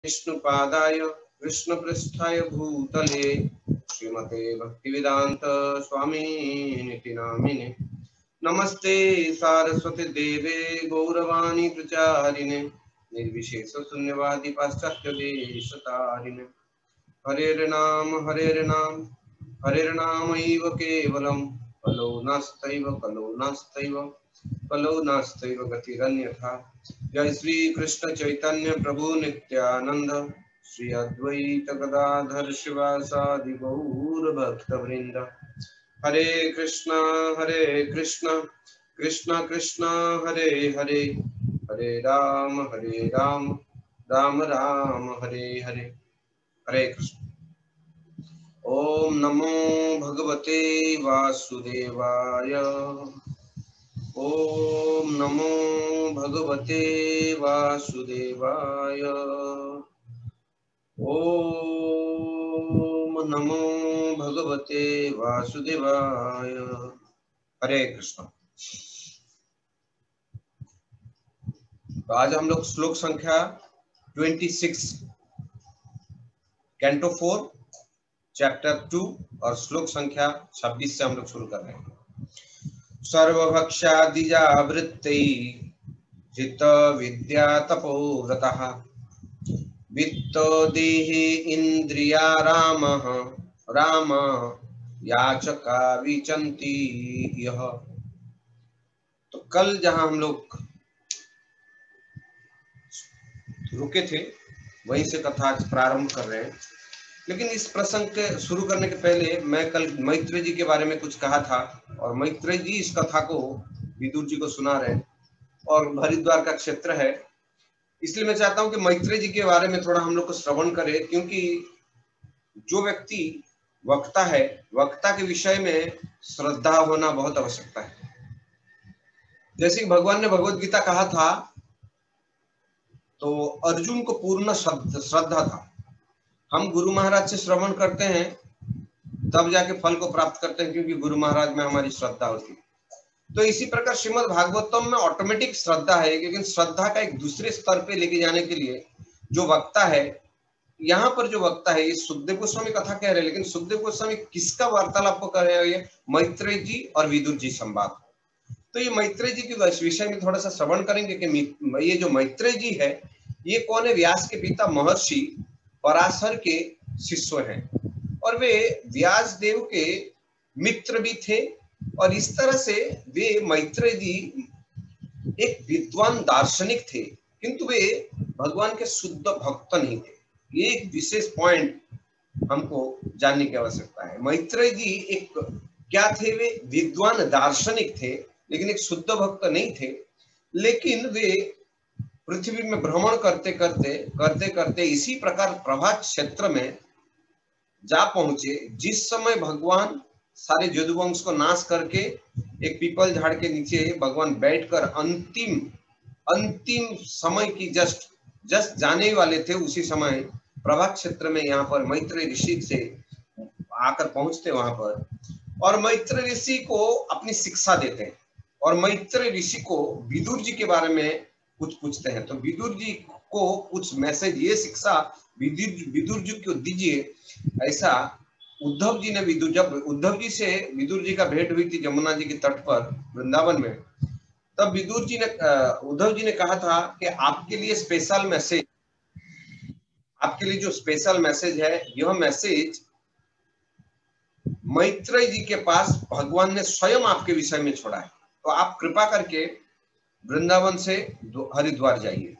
विष्णुपादाय कृष्णपृष्ठाय भूतले श्रीमते भक्तिवेदांत स्वामिनिति नामिने नमस्ते सारस्वती देवे गौरवाणी प्रचारिणे निर्विशेष शून्यवादी पाश्चात्य देशतारिणे हरेर्नाम हरेर्नामैव केवलं कलौ नास्तैव गतिरन्यथा। जय श्री कृष्ण चैतन्य प्रभु नित्यानंद श्री अद्वैत गदाधर शिवासादि गौर भक्तवृंद। हरे कृष्णा कृष्णा कृष्णा हरे हरे, हरे राम राम राम हरे हरे। हरे कृष्ण। ओम नमो भगवते वासुदेवाय। ओम नमो भगवते वासुदेवाय। ओम नमो भगवते वासुदेवाय। हरे कृष्ण। तो आज हम लोग श्लोक संख्या 26 कैंटो 4 चैप्टर 2 और श्लोक संख्या 26 से हम लोग शुरू कर रहे हैं। सर्वभक्षादिजा वृत्तै जित विद्या तपोव्रतः वित्तो देहि इंद्रिया राम याचका विचन्ति यह। तो कल जहां हम लोग रुके थे वहीं से कथा प्रारंभ कर रहे हैं। लेकिन इस प्रसंग के शुरू करने के पहले मैं कल मैत्रेय जी के बारे में कुछ कहा था और मैत्रेय जी इस कथा को विदुर जी को सुना रहे हैं और हरिद्वार का क्षेत्र है, इसलिए मैं चाहता हूं कि मैत्रेय जी के बारे में थोड़ा हम लोग को श्रवण करें, क्योंकि जो व्यक्ति वक्ता है, वक्ता के विषय में श्रद्धा होना बहुत आवश्यकता है। जैसे कि भगवान ने भगवत गीता कहा था तो अर्जुन को पूर्ण श्रद्धा था। हम गुरु महाराज से श्रवण करते हैं तब जाके फल को प्राप्त करते हैं, क्योंकि गुरु महाराज में हमारी श्रद्धा होती है। तो इसी प्रकार श्रीमद् भागवतम में ऑटोमेटिक श्रद्धा है, लेकिन श्रद्धा का एक दूसरे स्तर पे लेके जाने के लिए जो वक्ता है, यहाँ पर जो वक्ता है, ये सुखदेव गोस्वामी कथा कह रहे हैं, लेकिन सुखदेव गोस्वामी किसका वार्तालाप को कर रहे हैं? मैत्रेय जी और विदुर जी संवाद। तो ये मैत्रेय जी के विषय में थोड़ा सा श्रवण करेंगे कि ये जो मैत्रेय जी है ये कौन है? व्यास के पिता महर्षि पराशर के शिष्य हैं और वे व्यास देव के मित्र भी थे। और इस तरह से वे मैत्रेय जी एक विद्वान दार्शनिक थे, किंतु वे भगवान के शुद्ध भक्त नहीं थे। ये एक विशेष पॉइंट हमको जानने की आवश्यकता है। मैत्रेय जी एक क्या थे? वे विद्वान दार्शनिक थे, लेकिन एक शुद्ध भक्त नहीं थे। लेकिन वे पृथ्वी में भ्रमण करते करते इसी प्रकार प्रभात क्षेत्र में जा पहुंचे, जिस समय भगवान सारे यदुवंश को नाश करके एक पीपल झाड़ के नीचे भगवान बैठकर अंतिम समय की जस्ट जाने वाले थे। उसी समय प्रभात क्षेत्र में यहाँ पर मैत्रेय ऋषि से आकर पहुंचते वहां पर, और मैत्रेय ऋषि को अपनी शिक्षा देते हैं और मैत्रेय ऋषि को विदुर जी के बारे में कुछ पूछते हैं। तो विदुर जी को कुछ मैसेज, ये शिक्षा विदुर जी को दीजिए, ऐसा उद्धव जी ने जब उद्धव जी से विदुर जी का भेंट हुई थी यमुना जी के तट पर वृंदावन में, तब उद्धव जी ने कहा था कि आपके लिए स्पेशल मैसेज, आपके लिए जो स्पेशल मैसेज है, यह मैसेज मैत्रेय जी के पास भगवान ने स्वयं आपके विषय में छोड़ा है, तो आप कृपा करके वृंदावन से हरिद्वार जाइए।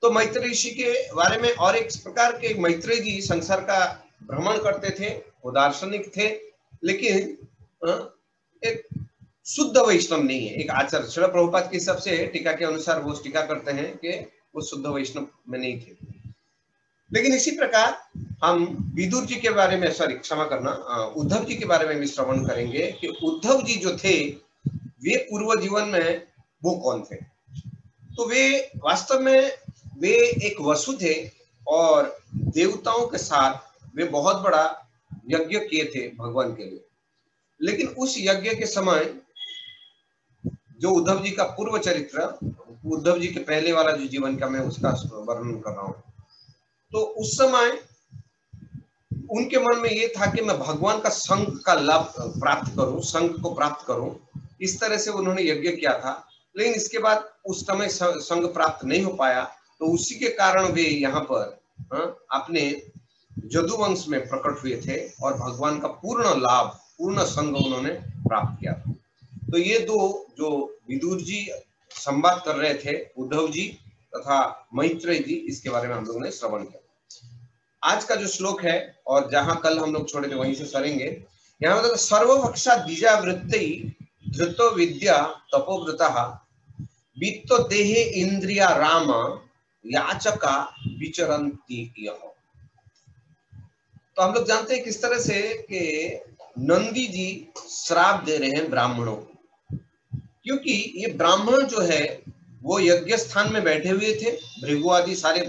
तो मैत्रेय ऋषि के बारे में और एक प्रकार के मैत्रेय जी संसार का भ्रमण करते थे, वो दार्शनिक थे, लेकिन एक शुद्ध वैष्णव नहीं है। एक आचार्य श्रील प्रभुपाद के हिसाब से टीका के अनुसार वो टीका करते हैं कि वो शुद्ध वैष्णव में नहीं थे। लेकिन इसी प्रकार हम विदुर जी के बारे में, सॉरी क्षमा करना, उद्धव जी के बारे में भी श्रवण करेंगे कि उद्धव जी जो थे वे पूर्व जीवन में वो कौन थे। तो वे वास्तव में वे एक वसु थे और देवताओं के साथ वे बहुत बड़ा यज्ञ किए थे भगवान के लिए। लेकिन उस यज्ञ के समय जो उद्धव जी का पूर्व चरित्र, उद्धव जी के पहले वाला जो जीवन का मैं उसका वर्णन कर रहा हूँ, तो उस समय उनके मन में ये था कि मैं भगवान का संग का लाभ प्राप्त करूं, संग को प्राप्त करूं। इस तरह से उन्होंने यज्ञ किया था, लेकिन इसके बाद उस समय संग प्राप्त नहीं हो पाया। तो उसी के कारण वे यहाँ पर अपने यदुवंश में प्रकट हुए थे और भगवान का पूर्ण लाभ, पूर्ण संग उन्होंने प्राप्त किया था। तो ये दो जो विदुर जी संवाद कर रहे थे, उद्धव जी तथा मैत्रेय जी, इसके बारे में हम लोगों ने श्रवण किया। आज का जो श्लोक है और जहां कल हम लोग छोड़े थे वहीं से सरेंगे। यहाँ मतलब सर्वभक्षा द्विजा वृत्ति धृतो विद्या तपोव्रतः वित्तो देहे इंद्रिया राम याचका विचरन्ति यः। तो हम लोग जानते हैं किस तरह से कि नंदी जी श्राप दे रहे हैं ब्राह्मणों को, क्योंकि ये ब्राह्मण जो है वो यज्ञ स्थान में बैठे हुए थे। भृगु आदि सारे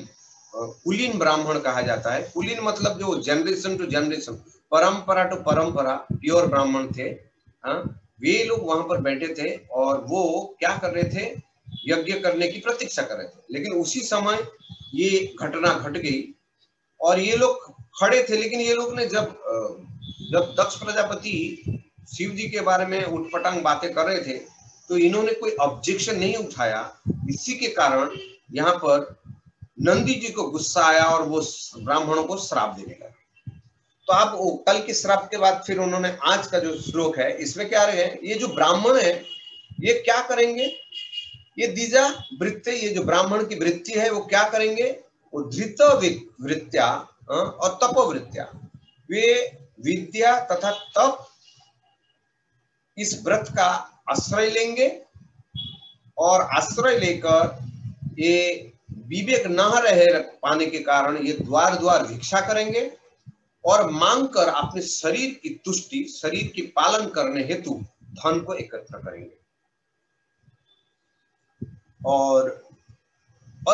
कुलीन ब्राह्मण कहा जाता है। कुलीन मतलब जो जनरेशन टू जनरेशन, परंपरा टू परंपरा प्योर ब्राह्मण थे। वे लोग वहां पर बैठे थे और वो क्या कर रहे थे, यज्ञ करने की प्रतीक्षा कर रहे थे। लेकिन उसी समय ये घटना घट गई और ये लोग खड़े थे। लेकिन ये लोग ने जब दक्ष प्रजापति शिव जी के बारे में उटपटांग बातें कर रहे थे तो इन्होंने कोई ऑब्जेक्शन नहीं उठाया। इसी के कारण यहाँ पर नंदी जी को गुस्सा आया और वो ब्राह्मणों को श्राप देने लगा। तो आप कल के श्राप के बाद फिर उन्होंने आज का जो श्लोक है इसमें क्या रहे हैं, ये जो ब्राह्मण है ये क्या करेंगे, ये द्विजा वृत्ति, ये जो ब्राह्मण की वृत्ति है वो क्या करेंगे, वो धृत वृत्त्या और तपोवृत्त्या, वे विद्या तथा तप इस व्रत का आश्रय लेंगे और आश्रय लेकर ये विवेक न रहे पाने के कारण ये द्वार द्वार भिक्षा करेंगे और मांग कर अपने शरीर की तुष्टि, शरीर की पालन करने हेतु धन को एकत्र करेंगे। और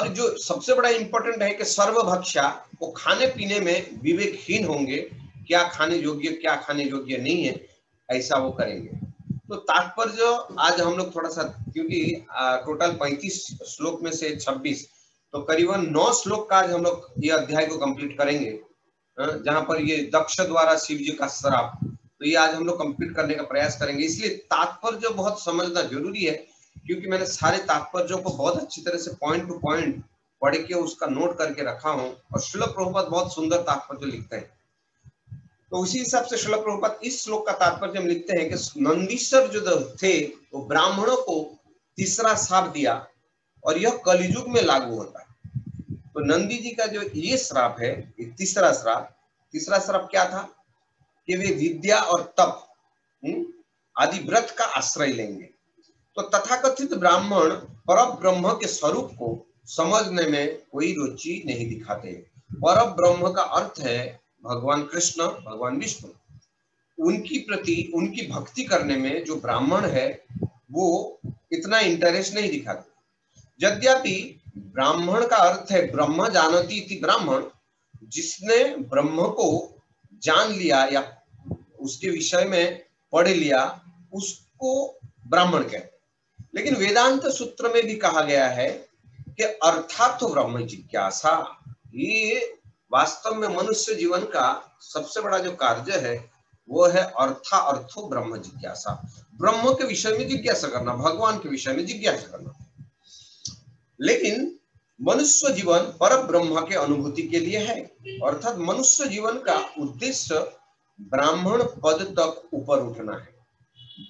जो सबसे बड़ा इंपॉर्टेंट है कि सर्वभक्षा, वो खाने पीने में विवेकहीन होंगे, क्या खाने योग्य क्या खाने योग्य नहीं है ऐसा वो करेंगे। तो तात्पर्य आज हम लोग थोड़ा सा, क्योंकि टोटल 35 श्लोक में से 26, तो करीबन 9 श्लोक का आज हम लोग ये अध्याय को कंप्लीट करेंगे, जहां पर ये दक्ष द्वारा शिव जी का श्राप, तो ये आज हम लोग कंप्लीट करने का प्रयास करेंगे। इसलिए तात्पर्य बहुत समझना जरूरी है, क्योंकि मैंने सारे तात्पर्यों को बहुत अच्छी तरह से पॉइंट टू पॉइंट पढ़ के उसका नोट करके रखा हूं। और श्रील प्रभुपाद बहुत सुंदर तात्पर्य लिखते हैं। तो उसी हिसाब से श्रील प्रभुपाद इस श्लोक का तात्पर्य हम लिखते हैं कि नंदीश्वर जो थे वो ब्राह्मणों को तीसरा श्राप दिया और यह कलियुग में लागू होता है। तो नंदी जी का जो ये श्राप है, ये तीसरा श्राप क्या था कि वे विद्या और तप आदि व्रत का आश्रय लेंगे। तो तथाकथित ब्राह्मण पर ब्रह्म के स्वरूप को समझने में कोई रुचि नहीं दिखाते। पर ब्रह्म का अर्थ है भगवान कृष्ण, भगवान विष्णु। उनकी प्रति उनकी भक्ति करने में जो ब्राह्मण है वो इतना इंटरेस्ट नहीं दिखाते। यद्यपि ब्राह्मण का अर्थ है ब्रह्म जानती इति ब्राह्मण, जिसने ब्रह्म को जान लिया या उसके विषय में पढ़ लिया उसको ब्राह्मण कहते। लेकिन वेदांत सूत्र में भी कहा गया है कि अर्थात ब्रह्म जिज्ञासा, ये वास्तव में मनुष्य जीवन का सबसे बड़ा जो कार्य है वो है अर्थो ब्रह्म जिज्ञासा। ब्रह्म के विषय में जिज्ञासा करना, भगवान के विषय में जिज्ञासा करना। लेकिन मनुष्य जीवन पर ब्रह्म के अनुभूति के लिए है, अर्थात मनुष्य जीवन का उद्देश्य ब्राह्मण पद तक ऊपर उठना है।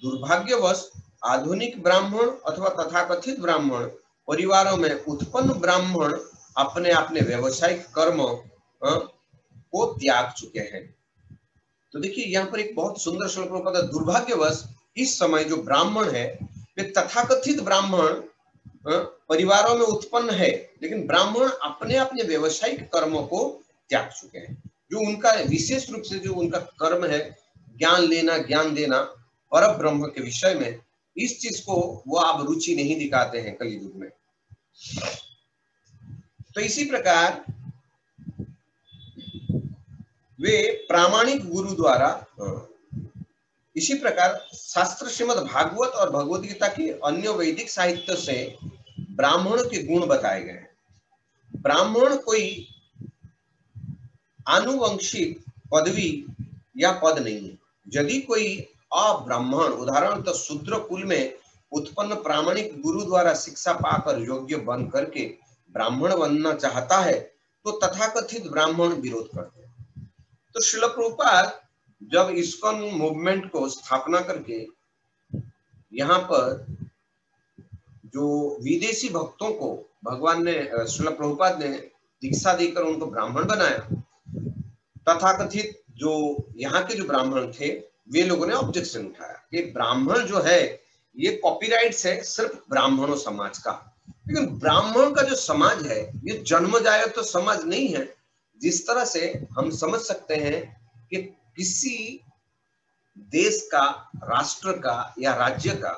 दुर्भाग्यवश आधुनिक ब्राह्मण अथवा तथाकथित ब्राह्मण परिवारों में उत्पन्न ब्राह्मण अपने अपने व्यवसायिक कर्म को त्याग चुके हैं। तो देखिए यहाँ पर एक बहुत सुंदर श्लोक में कहता है, दुर्भाग्यवश इस समय जो ब्राह्मण है वे तथाकथित ब्राह्मण परिवारों में उत्पन्न है, लेकिन ब्राह्मण अपने अपने व्यवसायिक कर्मों को त्याग चुके हैं। जो उनका विशेष रूप से जो उनका कर्म है ज्ञान लेना, ज्ञान देना पर ब्रह्म के विषय में, इस चीज को वो आप रुचि नहीं दिखाते हैं कलियुग में। तो इसी प्रकार वे प्रामाणिक गुरु द्वारा, इसी प्रकार शास्त्र श्रीमद् भागवत और भगवद गीता के अन्य वैदिक साहित्य से ब्राह्मणों के गुण बताए गए हैं। ब्राह्मण कोई आनुवंशिक पदवी या पद नहीं है। यदि कोई अब्राह्मण उदाहरणतः शूद्र कुल में उत्पन्न प्रामाणिक गुरु द्वारा शिक्षा पाकर योग्य बन करके ब्राह्मण बनना चाहता है तो तथाकथित ब्राह्मण विरोध करते हैं। तो श्रील प्रभुपाद जब इस्कॉन मूवमेंट को स्थापना करके यहाँ पर जो विदेशी भक्तों को भगवान ने श्रील प्रभुपाद ने दीक्षा देकर उनको ब्राह्मण बनाया, तथाकथित जो यहाँ के जो ब्राह्मण थे वे लोगों ने ऑब्जेक्शन उठाया कि ब्राह्मण जो है ये कॉपीराइट्स है सिर्फ ब्राह्मणों समाज का, लेकिन ब्राह्मण का जो समाज है ये जन्मजात तो समाज नहीं है। जिस तरह से हम समझ सकते हैं कि किसी देश का, राष्ट्र का या राज्य का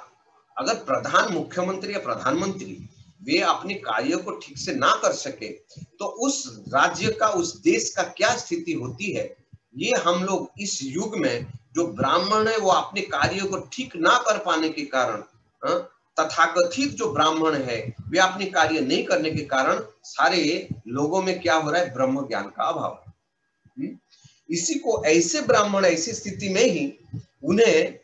अगर प्रधान मुख्यमंत्री या प्रधानमंत्री वे अपने कार्यों को ठीक से ना कर सके तो उस राज्य का, उस देश का क्या स्थिति होती है, ये हम लोग इस युग में जो ब्राह्मण है वो अपने कार्यों को ठीक ना कर पाने के कारण, तथाकथित जो ब्राह्मण है वे अपने कार्य नहीं करने के कारण सारे लोगों में क्या हो रहा है, ब्रह्म ज्ञान का अभाव। इसी को ऐसे ब्राह्मण ऐसी स्थिति में ही उन्हें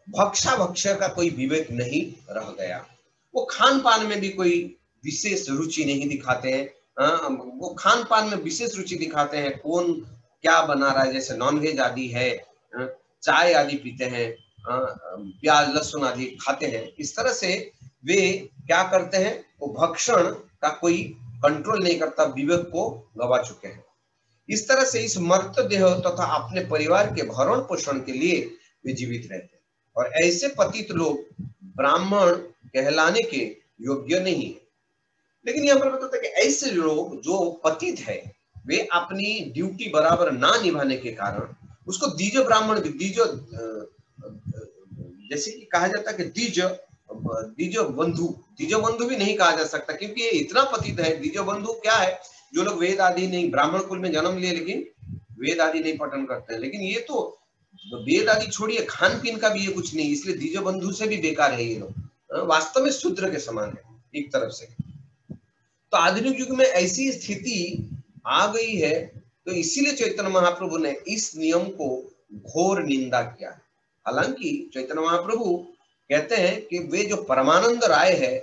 भक्षा भक्ष्य का कोई विवेक नहीं रह गया। वो खान पान में भी कोई विशेष रुचि नहीं दिखाते हैं। वो खान पान में विशेष रुचि दिखाते हैं, कौन क्या बना रहा है, जैसे नॉनवेज आदि है, चाय आदि पीते हैं, प्याज लहसुन आदि खाते हैं। इस तरह से वे क्या करते हैं, वो भक्षण का कोई कंट्रोल नहीं करता, विवेक को गवा चुके हैं। इस तरह से इस मर्त देह तथा अपने परिवार के भरण पोषण के लिए वे जीवित रहते हैं और ऐसे पतित लोग ब्राह्मण कहलाने के योग्य नहीं है। लेकिन यहाँ पर बताता है कि ऐसे लोग जो पतित है वे अपनी ड्यूटी बराबर ना निभाने के कारण उसको द्विज ब्राह्मण, द्विज जैसे कि कहा जाता है कि द्विज बंधु भी नहीं कहा जा सकता, क्योंकि ये इतना पतित है। द्विज बंधु क्या है, जो लोग वेद आदि नहीं, ब्राह्मण कुल में जन्म लिए लेकिन वेद आदि नहीं पठन करते हैं। लेकिन ये तो वेद आदि छोड़िए, खान पीन का भी ये कुछ नहीं, इसलिए द्विज बंधु से भी बेकार है ये लोग, वास्तव में शूद्र के समान है एक तरफ से। तो आधुनिक युग में ऐसी स्थिति आ गई है, तो इसीलिए चैतन्य महाप्रभु ने इस नियम को घोर निंदा किया। हालांकि चैतन्य महाप्रभु कहते हैं कि वे जो परमानंद राय है,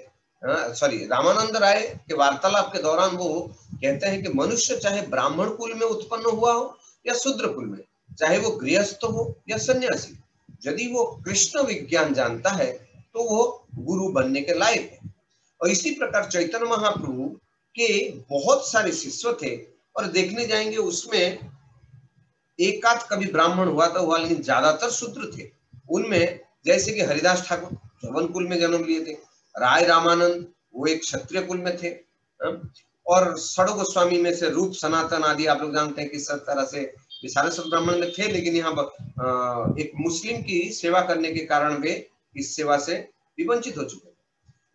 रामानंद राय के वार्तालाप के दौरान वो कहते हैं कि मनुष्य चाहे ब्राह्मण कुल में उत्पन्न हुआ हो या शूद्र कुल में, चाहे वो गृहस्थ हो या सन्यासी, यदि वो कृष्ण विज्ञान जानता है तो वो गुरु बनने के लायक है। और इसी प्रकार चैतन्य महाप्रभु के बहुत सारे शिष्य थे और देखने जाएंगे उसमें एकाध कभी ब्राह्मण हुआ तो हुआ, लेकिन ज्यादातर शूद्र थे। उनमें जैसे कि हरिदास ठाकुर चौवन कुल में जन्म लिए थे, राय रामानंद वो एक क्षत्रिय कुल में थे, और षड गोस्वामी में से रूप सनातन आदि आप लोग जानते हैं कि सब तरह से सारे सब ब्राह्मण में थे, लेकिन यहाँ पर एक मुस्लिम की सेवा करने के कारण वे इस सेवा से विवंचित हो चुके।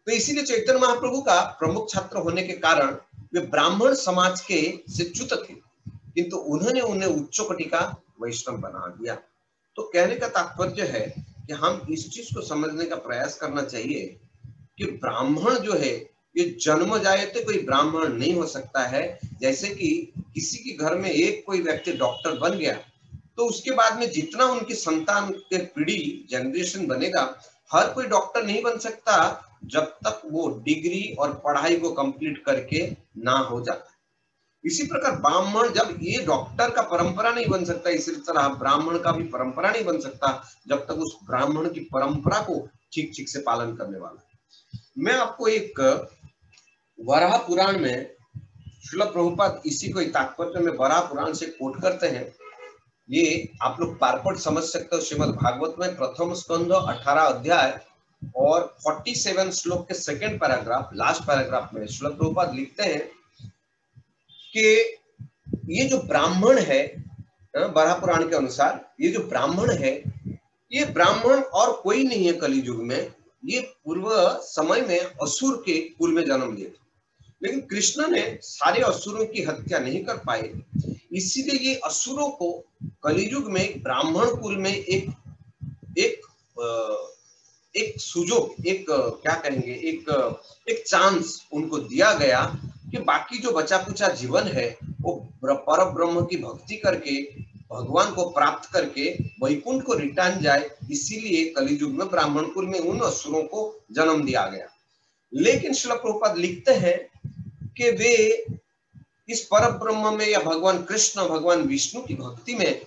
तो इसीलिए चैतन्य महाप्रभु का प्रमुख छात्र होने के कारण वे ब्राह्मण समाज के से च्युत थे, किंतु उन्होंने उन्हें उच्च कोटि का वैष्णव बना दिया। तो कहने का तात्पर्य है कि हम इस चीज को समझने का प्रयास करना चाहिए कि ब्राह्मण जो है ये जन्म जायते कोई ब्राह्मण नहीं हो सकता है। जैसे कि किसी के घर में एक कोई व्यक्ति डॉक्टर बन गया तो उसके बाद में जितना उनकी संतान के पीढ़ी जनरेशन बनेगा, हर कोई डॉक्टर नहीं बन सकता जब तक वो डिग्री और पढ़ाई को कंप्लीट करके ना हो जाता। इसी प्रकार ब्राह्मण, जब ये डॉक्टर का परंपरा नहीं बन सकता, इसी तरह ब्राह्मण का भी परंपरा नहीं बन सकता जब तक उस ब्राह्मण की परंपरा को ठीक ठीक से पालन करने वाला। मैं आपको एक वराह पुराण में श्रील प्रभुपाद इसी को तात्पर्य में वराह पुराण से कोट करते हैं। ये आप लोग पारपट समझ सकते हो। श्रीमद् भागवत में प्रथम स्कंध 18 अध्याय और 47 श्लोक के सेकंड पैराग्राफ, लास्ट पैराग्राफ में श्रील प्रभुपाद लिखते हैं कि ये जो ब्राह्मण है, वराह पुराण के अनुसार ये जो ब्राह्मण है, ये ब्राह्मण और कोई नहीं है कलियुग में। ये पूर्व समय में असुर के कुल में जन्म लिए थे, लेकिन कृष्ण ने सारे असुरों की हत्या नहीं कर पाए, इसीलिए ये असुरों को कलियुग में ब्राह्मण कुल में एक सुजोग, क्या कहेंगे, एक चांस उनको दिया गया कि बाकी जो बचा कुचा जीवन है वो पर ब्रह्म की भक्ति करके भगवान को प्राप्त करके वैकुंठ को रिटर्न जाए, इसीलिए कलियुग में ब्राह्मण कुल में उन असुरों को जन्म दिया गया। लेकिन श्रील प्रभुपाद लिखते हैं कि वे इस पर ब्रह्म में या भगवान कृष्ण भगवान विष्णु की भक्ति में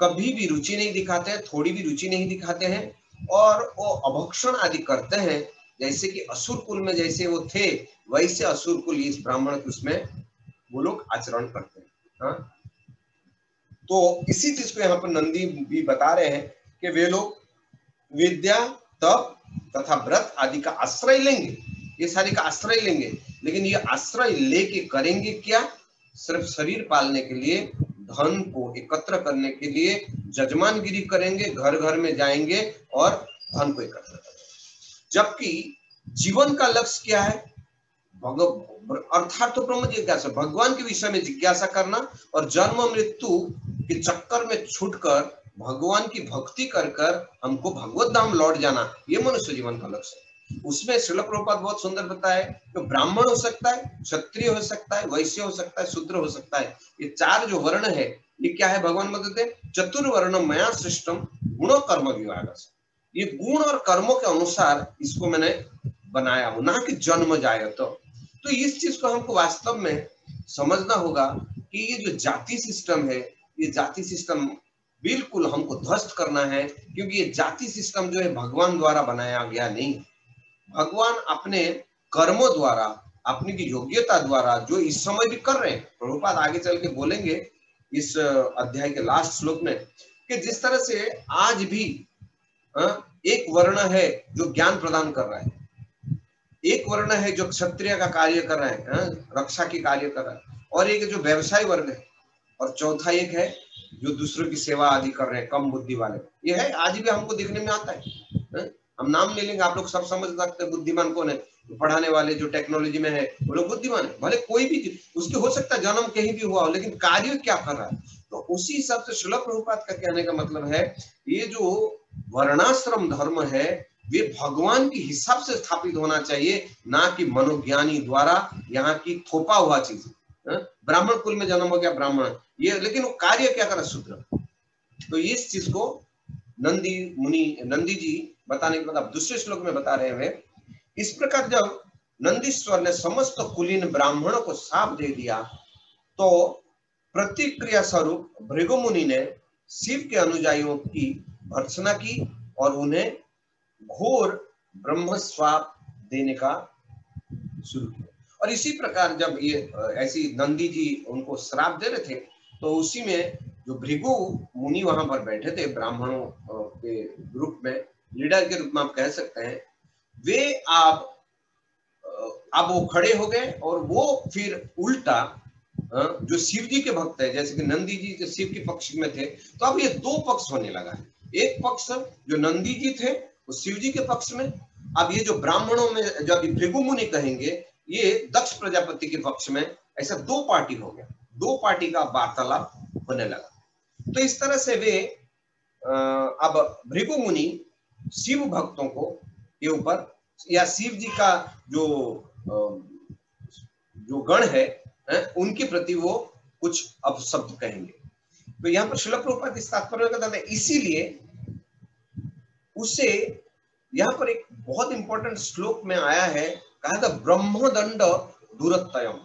कभी भी रुचि नहीं दिखाते हैं, थोड़ी भी रुचि नहीं दिखाते हैं, और वो अभक्षण आदि करते हैं। जैसे कि असुर कुल में जैसे वो थे, वैसे असुर कुल इस ब्राह्मण कुल में वो लोग आचरण करते हैं। तो इसी चीज को यहाँ पर नंदी भी बता रहे हैं कि वे लोग विद्या, तप तथा व्रत आदि का आश्रय लेंगे, ये सारी का आश्रय लेंगे, लेकिन ये आश्रय लेके करेंगे क्या? सिर्फ शरीर पालने के लिए, धन को एकत्र करने के लिए जजमानगिरी करेंगे, घर घर में जाएंगे और धन को एकत्र करेंगे। जबकि जीवन का लक्ष्य क्या है? अर्थात तो ब्रह्म जिज्ञासा, भगवान के विषय में जिज्ञासा करना और जन्म मृत्यु के चक्कर में छूटकर भगवान की भक्ति कर कर हमको भगवत धाम लौट जाना, ये मनुष्य जीवन का लक्ष्य है। उसमें श्रील प्रभुपाद बहुत सुंदर बताए तो ब्राह्मण हो सकता है, क्षत्रिय हो सकता है, वैश्य हो सकता है, शूद्र हो सकता है। ये चार जो वर्ण है ये क्या है? भगवान बताते हैं चतुर्वर्ण मया सृष्टम गुण कर्म विभाग। ये गुण और कर्मों के अनुसार इसको मैंने बनाया हूं, ना कि जन्म जाए। तो इस चीज को हमको वास्तव में समझना होगा कि ये जो जाति सिस्टम है, ये जाति सिस्टम बिल्कुल हमको ध्वस्त करना है, क्योंकि ये जाति सिस्टम जो है भगवान द्वारा बनाया गया नहीं। भगवान अपने कर्मों द्वारा, अपनी की योग्यता द्वारा जो इस समय भी कर रहे हैं, प्रभुपाद आगे चल के बोलेंगे इस अध्याय के लास्ट श्लोक में कि जिस तरह से आज भी एक वर्ण है जो ज्ञान प्रदान कर रहा है, एक वर्ण है जो क्षत्रिय का कार्य कर रहा है, रक्षा की कार्य कर रहा है, और एक जो व्यवसाय वर्ग है, और चौथा एक है जो दूसरों की सेवा आदि कर रहे हैं, कम बुद्धि वाले। ये है आज भी हमको देखने में आता है। हम नाम ले लेंगे, आप लोग सब समझ सकते हैं बुद्धिमान कौन है। पढ़ाने वाले जो टेक्नोलॉजी में है वो लोग बुद्धिमान है, भले कोई भी उसके हो सकता है जन्म कहीं भी हुआ हो, लेकिन कार्य क्या कर रहा है। तो उसी हिसाब से श्रील प्रभुपाद का कहने का मतलब है ये जो वर्णाश्रम धर्म है वे भगवान के हिसाब से स्थापित होना चाहिए, ना कि मनोज्ञानी द्वारा यहाँ की थोपा हुआ चीज। ब्राह्मण कुल में जन्म हो गया ब्राह्मण, ये लेकिन वो कार्य क्या कर शूद्र। तो इस चीज को नंदी जी बताने के बाद अब दूसरे श्लोक में बता रहे हैं, इस प्रकार जब नंदीश्वर ने समस्त कुलीन ब्राह्मणों को शाप दे दिया तो प्रतिक्रिया स्वरूप भृगु मुनि ने शिव के अनुयायियों की भर्त्सना की और उन्हें घोर ब्रह्म श्राप देने का शुरू किया। और इसी प्रकार जब ये ऐसी नंदी जी उनको श्राप दे रहे थे तो उसी में जो भृगु मुनि वहां पर बैठे थे ब्राह्मणों के ग्रुप में, लीडर के रूप में आप कह सकते हैं, वे अब वो खड़े हो गए और वो फिर उल्टा जो शिव जी के भक्त है, जैसे कि नंदी जी जो शिव के पक्ष में थे, तो अब ये दो पक्ष होने लगा है। एक पक्ष जो नंदी जी थे वो शिव जी के पक्ष में, अब ये जो ब्राह्मणों में जब भृगु मुनि कहेंगे ये दक्ष प्रजापति के पक्ष में, ऐसा दो पार्टी हो गया, दो पार्टी का वार्तालाप होने लगा। तो इस तरह से वे अब भृगु मुनि शिव भक्तों को के ऊपर या शिव जी का जो गण है उनके प्रति वो कुछ अपशब्द कहेंगे। तो यहाँ पर श्रील प्रभुपाद इस तात्पर्य बताते हैं, इसीलिए उसे यहाँ पर एक बहुत इंपॉर्टेंट श्लोक में आया है, कहा था ब्रह्मदंड दुरत्ययम।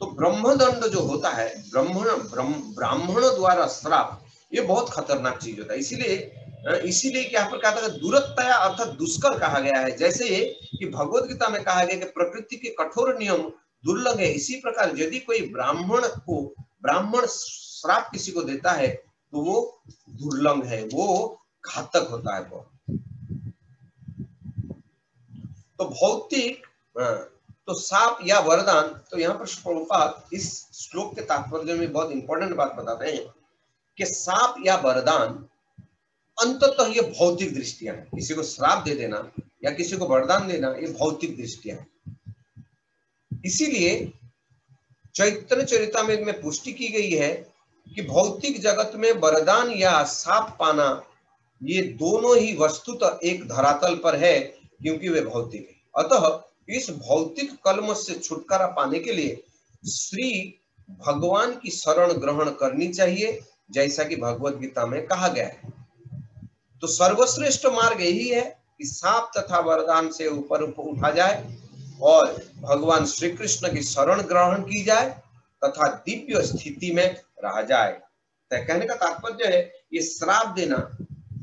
तो ब्रह्मदंड जो होता है, ब्राह्मण द्वारा श्राप, ये बहुत खतरनाक चीज होता है। इसीलिए यहाँ पर कहा था दुरत्तया अर्थात दुष्कर कहा गया है। जैसे कि भगवत गीता में कहा गया कि प्रकृति के कठोर नियम दुर्लभ है, इसी प्रकार यदि कोई ब्राह्मण श्राप किसी को देता है तो वो दुर्लभ है, वो घातक होता है बहुत। तो भौतिक तो शाप या वरदान, तो यहाँ पर प्रभुपाद इस श्लोक के तात्पर्य में बहुत इंपॉर्टेंट बात बताते हैं कि शाप या वरदान अंततः ये भौतिक दृष्टियां हैं। किसी को श्राप दे देना या किसी को वरदान देना ये भौतिक दृष्टियां हैं। इसीलिए चैतन्य चरितामृत में पुष्टि की गई है कि भौतिक जगत में वरदान या शाप पाना ये दोनों ही वस्तुतः एक धरातल पर है, क्योंकि वे भौतिक है। अतः इस भौतिक कलम से छुटकारा पाने के लिए श्री भगवान की शरण ग्रहण करनी चाहिए, जैसा कि भगवत गीता में कहा गया है। तो सर्वश्रेष्ठ मार्ग यही है कि साप तथा वरदान से ऊपर उठा जाए और भगवान श्री कृष्ण की शरण ग्रहण की जाए तथा दिव्य स्थिति में रह जाए। तो कहने का तात्पर्य है, ये श्राप देना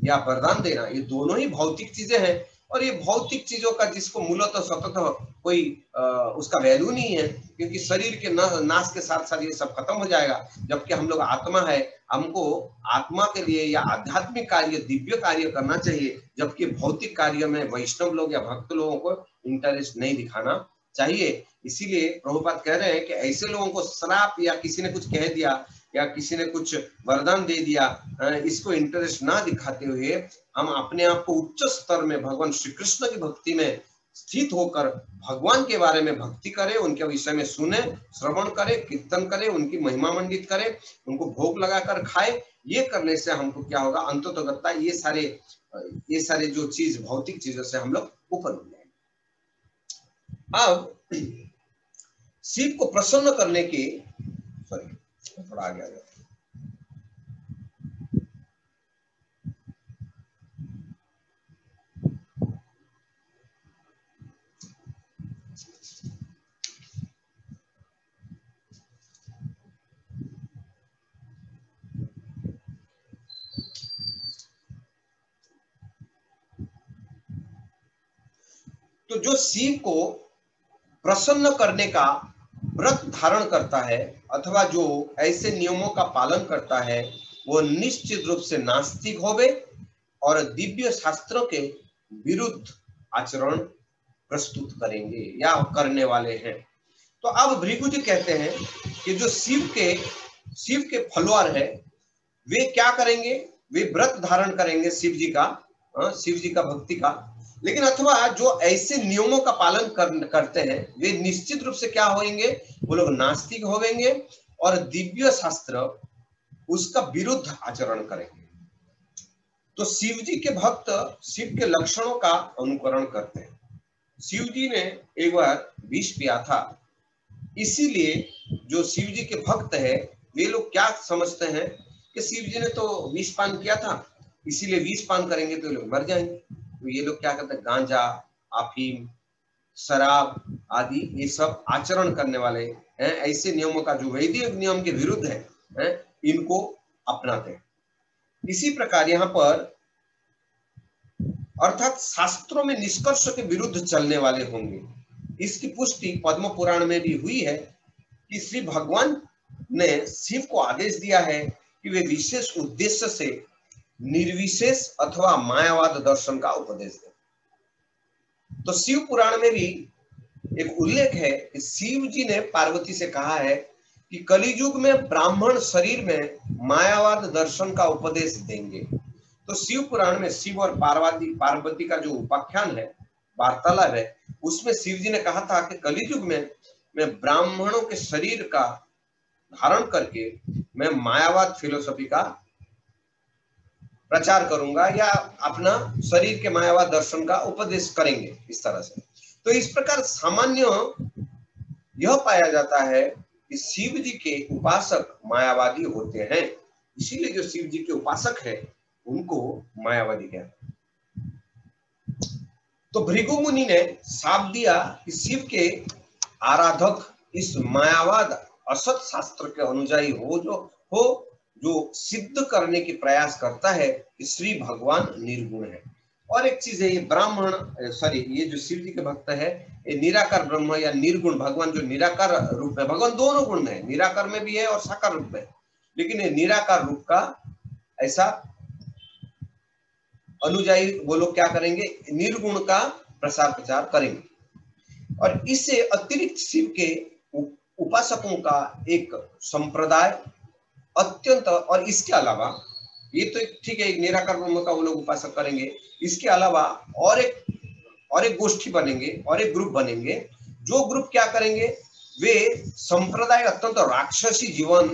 या वरदान देना, ये दोनों ही भौतिक चीजें हैं, और ये भौतिक चीजों का जिसको मूलतः स्वतः कोई उसका वैल्यू नहीं है, क्योंकि शरीर के नाश के साथ साथ ये सब खत्म हो जाएगा। जबकि हम लोग आत्मा है, हमको आत्मा के लिए या आध्यात्मिक कार्य, दिव्य कार्य करना चाहिए, जबकि भौतिक कार्य में वैष्णव लोग या भक्त लोगों को इंटरेस्ट नहीं दिखाना चाहिए। इसीलिए प्रभुपाद कह रहे हैं कि ऐसे लोगों को श्राप या किसी ने कुछ कह दिया या किसी ने कुछ वरदान दे दिया, इसको इंटरेस्ट ना दिखाते हुए हम अपने आप को उच्च स्तर में भगवान श्री कृष्ण की भक्ति में स्थित होकर भगवान के बारे में भक्ति करें, उनके विषय में सुने, श्रवण करें, कीर्तन करें, उनकी महिमा मंडित करें, उनको भोग लगाकर खाए। ये करने से हमको क्या होगा, अंततोगत्ता ये सारे जो चीज भौतिक चीजों से हम लोग ऊपर हो जाएंगे। अब शिव को प्रसन्न करने के, सॉरी थोड़ा आगे आ जाए, तो जो शिव को प्रसन्न करने का व्रत धारण करता है अथवा जो ऐसे नियमों का पालन करता है, वो निश्चित रूप से नास्तिक होवे और दिव्य शास्त्रों के विरुद्ध आचरण प्रस्तुत करेंगे या करने वाले हैं। तो अब भृगु जी कहते हैं कि जो शिव के फॉलोअर है, वे क्या करेंगे, वे व्रत धारण करेंगे शिव जी का भक्ति का, लेकिन अथवा जो ऐसे नियमों का पालन करते हैं, वे निश्चित रूप से क्या होंगे, वो लोग नास्तिक होंगे और दिव्य शास्त्र उसका विरुद्ध आचरण करेंगे। तो शिव जी के भक्त शिव के लक्षणों का अनुकरण करते हैं। शिव जी ने एक बार विष पिया था, इसीलिए जो शिव जी के भक्त है वे लोग क्या समझते हैं कि शिव जी ने तो विष पान किया था, इसीलिए विष पान करेंगे तो लोग मर जाएंगे। तो ये लोग क्या करते हैं, गांजा, अफीम, शराब आदि ये सब आचरण करने वाले हैं, ऐसे नियमों का जो वैदिक नियम के विरुद्ध है, इनको अपनाते हैं। इसी प्रकार यहाँ पर अर्थात शास्त्रों में निष्कर्ष के विरुद्ध चलने वाले होंगे। इसकी पुष्टि पद्म पुराण में भी हुई है कि श्री भगवान ने शिव को आदेश दिया है कि वे विशेष उद्देश्य से निर्विशेष अथवा मायावाद दर्शन का उपदेश दें। तो शिव पुराण में भी एक उल्लेख है कि शिव जी ने पार्वती से कहा है कि कलियुग में ब्राह्मण शरीर में मायावाद दर्शन का उपदेश देंगे। तो शिव पुराण में शिव और पार्वती का जो उपाख्यान है, वार्तालाप है, उसमें शिव जी ने कहा था कि कलियुग में मैं ब्राह्मणों के शरीर का धारण करके मैं मायावाद फिलोसफी का प्रचार करूंगा या अपना शरीर के मायावाद दर्शन का उपदेश करेंगे, इस तरह से। तो इस प्रकार सामान्य यह पाया जाता है कि शिव जी के उपासक मायावादी होते हैं, इसीलिए जो शिव जी के उपासक है उनको मायावादी कहते हैं। तो भृगु मुनि ने शाप दिया कि शिव के आराधक इस मायावाद असत शास्त्र के अनुयायी हो जो सिद्ध करने की प्रयास करता है कि श्री भगवान निर्गुण है। और एक चीज है, ये ब्राह्मण ये जो शिव जी के भक्त है, ये निराकार ब्रह्म या निर्गुण भगवान जो निराकार रूप है, भगवान दोनों गुण में है, निराकार में भी है और साकार रूप में है, लेकिन ये निराकार रूप का ऐसा अनुयायी वो लोग क्या करेंगे, निर्गुण का प्रसार प्रचार करेंगे। और इससे अतिरिक्त शिव के उपासकों का एक संप्रदाय अत्यंत, और इसके अलावा ये तो ठीक है, एक निराकार ब्रह्म का वो लोग उपासक करेंगे, इसके अलावा और एक गोष्ठी बनेंगे और एक ग्रुप बनेंगे। जो ग्रुप क्या करेंगे, वे संप्रदाय अत्यंत राक्षसी जीवन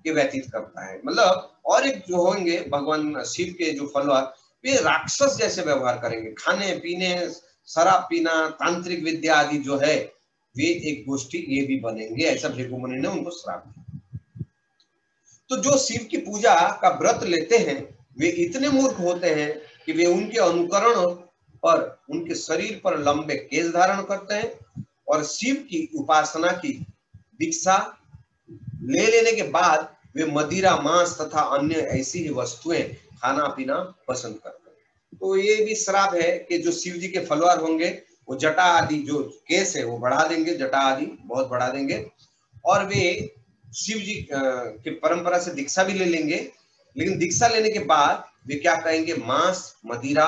के व्यतीत करता है, मतलब और एक जो होंगे भगवान शिव के जो फॉलोअर, वे राक्षस जैसे व्यवहार करेंगे, खाने पीने, शराब पीना, तांत्रिक विद्या आदि जो है वे एक गोष्ठी ये भी बनेंगे, ऐसा भृगु मुनि ने उनको श्राप दिया। तो जो शिव की पूजा का व्रत लेते हैं वे इतने मूर्ख होते हैं कि वे उनके अनुकरण पर उनके शरीर पर लंबे केश धारण करते हैं और शिव की उपासना की दीक्षा ले लेने के बाद वे मदिरा, मांस तथा अन्य ऐसी ही वस्तुएं खाना पीना पसंद करते हैं। तो ये भी श्राप है कि जो शिव जी के फलवार होंगे वो जटा आदि जो केस है वो बढ़ा देंगे, जटा आदि बहुत बढ़ा देंगे और वे शिव जी की परंपरा से दीक्षा भी ले लेंगे, लेकिन दीक्षा लेने के बाद वे क्या कहेंगे, मांस, मदिरा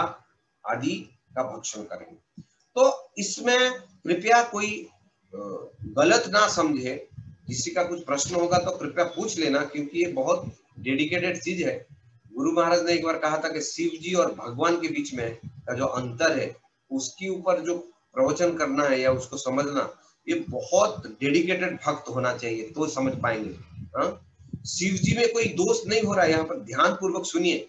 आदि का भक्षण करेंगे। तो इसमें कृपया कोई गलत ना समझे, किसी का कुछ प्रश्न होगा तो कृपया पूछ लेना, क्योंकि ये बहुत डेडिकेटेड चीज है। गुरु महाराज ने एक बार कहा था कि शिव जी और भगवान के बीच में का जो अंतर है उसके ऊपर जो प्रवचन करना है या उसको समझना, ये बहुत डेडिकेटेड भक्त होना चाहिए तो समझ पाएंगे। हाँ, शिव जी में कोई दोष नहीं हो रहा है, यहाँ पर ध्यान पूर्वक सुनिए।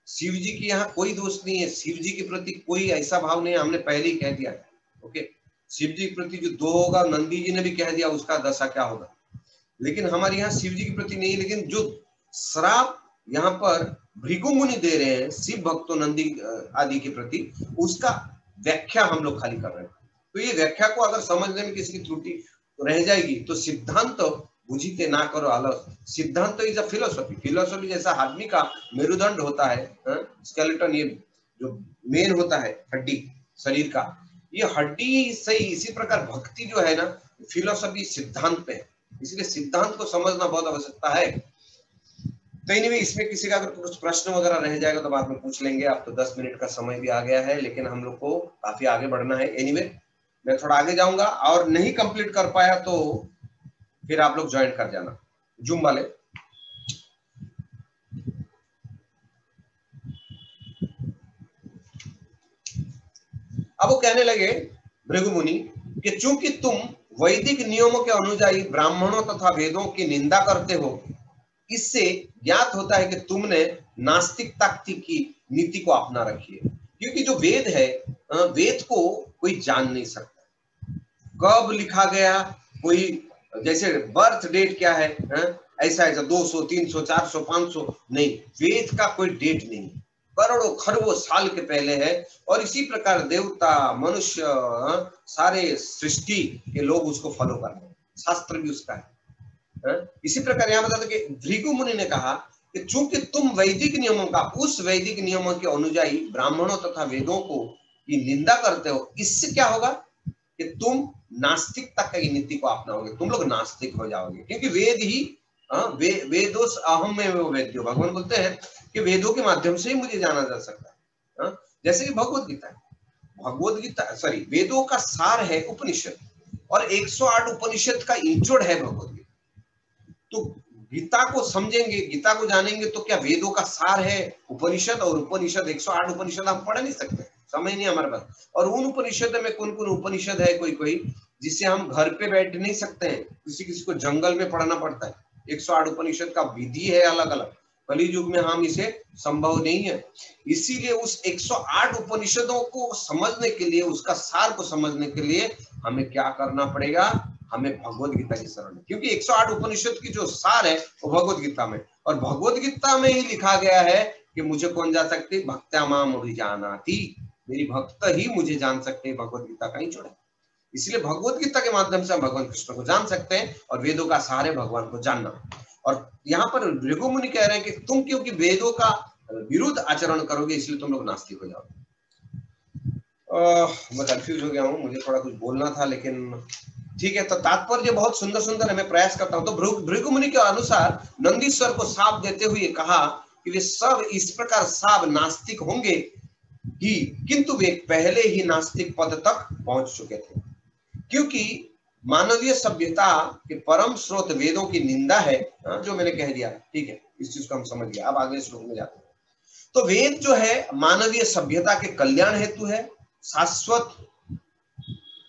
शिव जी की यहाँ कोई दोष नहीं है, शिव जी के प्रति कोई ऐसा भाव नहीं है, हमने पहले ही कह दिया है। ओके, शिव जी के प्रति जो दो होगा, नंदी जी ने भी कह दिया उसका दशा क्या होगा, लेकिन हमारे यहाँ शिव जी के प्रति नहीं। लेकिन जो श्राप यहाँ पर भृगु मुनि दे रहे हैं शिव भक्तों नंदी आदि के प्रति, उसका व्याख्या हम लोग खाली कर रहे हैं। तो ये व्याख्या को अगर समझने में किसी की त्रुटि रह जाएगी तो सिद्धांत बुझीते ना करो आलस। सिद्धांत इज अ फिलोसफी, फिलोसफी जैसा आदमी का मेरुदंड होता है, स्केलेटन, ये जो मेन होता है हड्डी शरीर का, ये हड्डी सही, इसी प्रकार भक्ति जो है ना फिलोसफी सिद्धांत पे है, इसलिए सिद्धांत को समझना बहुत आवश्यकता है। तो एनीवे इसमें किसी का अगर कुछ प्रश्न वगैरह रह जाएगा तो बाद में पूछ लेंगे। आप तो 10 मिनट का समय भी आ गया है, लेकिन हम लोग को काफी आगे बढ़ना है। एनीवे मैं थोड़ा आगे जाऊंगा और नहीं कंप्लीट कर पाया तो फिर आप लोग ज्वाइन कर जाना जूम वाले। अब वो कहने लगे भृगु मुनि कि चूंकि तुम वैदिक नियमों के अनुयायी ब्राह्मणों तथा वेदों की निंदा करते हो, इससे ज्ञात होता है कि तुमने नास्तिकता की नीति को अपना रखी है। क्योंकि जो वेद है, वेद को कोई जान नहीं सकता, कब लिखा गया, कोई जैसे बर्थ डेट क्या है, ऐसा ऐसा 200 300 400 500 नहीं, वेद का कोई डेट नहीं, करोड़ों खरबों साल के पहले है। और इसी प्रकार देवता, मनुष्य, सारे सृष्टि के लोग उसको फॉलो कर रहे हैं, शास्त्र भी उसका है। इसी प्रकार यहाँ बताते कि भृगु मुनि ने कहा कि चूंकि तुम वैदिक नियमों का, उस वैदिक नियमों के अनुयायी ब्राह्मणों तथा वेदों को की निंदा करते हो, इससे क्या होगा कि तुम नास्तिकता की नीति को अपनाओगे, तुम लोग नास्तिक हो जाओगे। क्योंकि वेद ही वेदोस अहम में वो वेद्यो, भगवान बोलते हैं कि वेदों के माध्यम से ही मुझे जाना जा सकता है। जैसे कि भगवत गीता है, भगवत गीता सॉरी वेदों का सार है उपनिषद, और 108 उपनिषद का निचोड़ है भगवत गीता। तो गीता को समझेंगे, गीता को जानेंगे तो क्या वेदों का सार है उपनिषद, और उपनिषद 108 उपनिषद हम पढ़ नहीं सकते, समय नहीं हमारे पास। और उन उपनिषद में कौन कौन उपनिषद है, कोई कोई जिससे हम घर पे बैठ नहीं सकते हैं, किसी किसी को जंगल में पढ़ना पड़ता है। 108 उपनिषद का विधि है अलग अलग, कली युग में हम इसे संभव नहीं है। इसीलिए उस 108 उपनिषदों को समझने के लिए, उसका सार को समझने के लिए हमें क्या करना पड़ेगा, हमें भगवत गीता की शरण, क्योंकि 108 उपनिषद की जो सार है वो भगवत गीता में, और भगवत गीता में ही लिखा गया है कि मुझे कौन जान सकते, भक्त्या माम अभिजानाति, मेरी भक्त ही मुझे जान सकते हैं, भगवत गीता का ही छोड़ा। इसलिए भगवत गीता के माध्यम से हम भगवान कृष्ण को जान सकते हैं, और वेदों का सहारे भगवान को जानना। और यहाँ पर भृगु मुनि कह रहे हैं कि तुम क्योंकि वेदों का विरुद्ध आचरण करोगे, इसलिए तुम लोग नास्तिक हो जाओगे। मैं कंफ्यूज हो गया हूँ, मुझे थोड़ा कुछ बोलना था, लेकिन ठीक है। तो तात्पर्य बहुत सुंदर सुंदर है, मैं प्रयास करता हूँ। तो भृगु मुनि के अनुसार नंदीश्वर को शाप देते हुए कहा कि वे सब इस प्रकार सब नास्तिक होंगे ही, किंतु वे पहले ही नास्तिक पद तक पहुंच चुके थे। क्योंकि मानवीय सभ्यता के परम स्रोत वेदों की निंदा है, जो मैंने कह दिया, ठीक है, इस चीज को हम समझ गए। अब आगे श्लोक में जाते हैं। तो वेद जो है मानवीय सभ्यता के कल्याण हेतु है, शाश्वत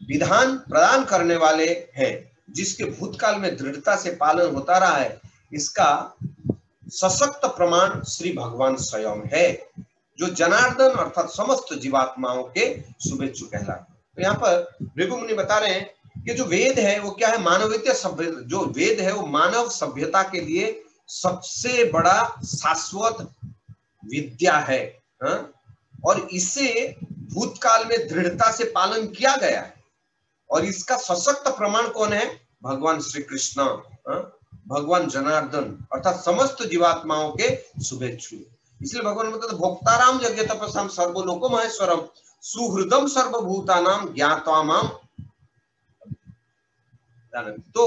विधान प्रदान करने वाले हैं, जिसके भूतकाल में दृढ़ता से पालन होता रहा है। इसका सशक्त प्रमाण श्री भगवान स्वयं है, जो जनार्दन अर्थात समस्त जीवात्माओं के शुभेच्छु कहलाते हैं। तो यहाँ पर भृगु मुनि बता रहे हैं कि जो वेद है वो क्या है, मानवीय सभ्य, जो वेद है वो मानव सभ्यता के लिए सबसे बड़ा शाश्वत विद्या है, हा? और इसे भूतकाल में दृढ़ता से पालन किया गया है, और इसका सशक्त प्रमाण कौन है, भगवान श्री कृष्ण, भगवान जनार्दन, अर्थात समस्त जीवात्माओं के शुभेच्छु। इसलिए भगवान मतलब भोक्ताराम यज्ञ तपस्याम सर्वलोको महेश्वरम सुहृदम सर्वभूतानाम ज्ञात्वा माम, तो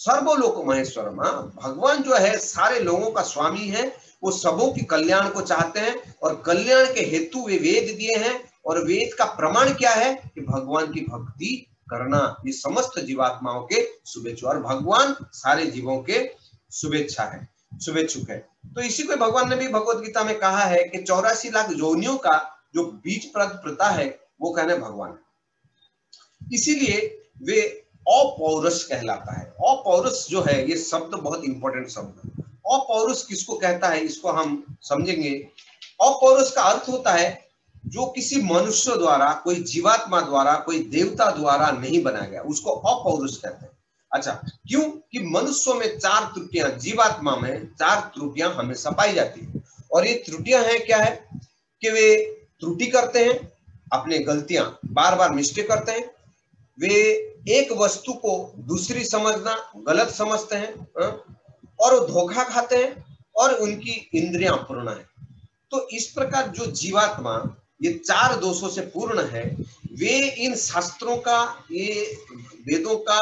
सर्वलोक महेश्वरम, भगवान जो है सारे लोगों का स्वामी है, वो सबों के कल्याण को चाहते हैं, और कल्याण के हेतु वे वेद दिए हैं, और वेद का प्रमाण क्या है कि भगवान की भक्ति करना, ये समस्त जीवात्माओं के शुभेच्छु, और भगवान सारे जीवों के शुभेच्छा है, शुभेच्छुक है। तो इसी को भगवान ने भी भगवत गीता में कहा है कि 84 लाख योनियों का जो बीज प्रदा है वो कहने भगवान है। इसीलिए वे अपौरुष कहलाता है। अपौरुष जो है ये शब्द बहुत इंपॉर्टेंट शब्द है। अपौरुष किसको कहता है इसको हम समझेंगे। अपौरुष का अर्थ होता है जो किसी मनुष्य द्वारा, कोई जीवात्मा द्वारा, कोई देवता द्वारा नहीं बनाया गया, उसको अपौरुष कहते हैं। अच्छा, क्यों कि मनुष्यों में 4 त्रुटियां, जीवात्मा में 4 त्रुटियां हमेशा पाई जाती है, और ये त्रुटियां हैं क्या है कि वे त्रुटि करते हैं, अपने गलतियां बार बार मिस्टेक करते हैं, वे एक वस्तु को दूसरी समझना गलत समझते हैं, और वो धोखा खाते हैं, और उनकी इंद्रियां पूर्ण है। तो इस प्रकार जो जीवात्मा ये 4 दोषों से पूर्ण है, वे इन शास्त्रों का, ये वेदों का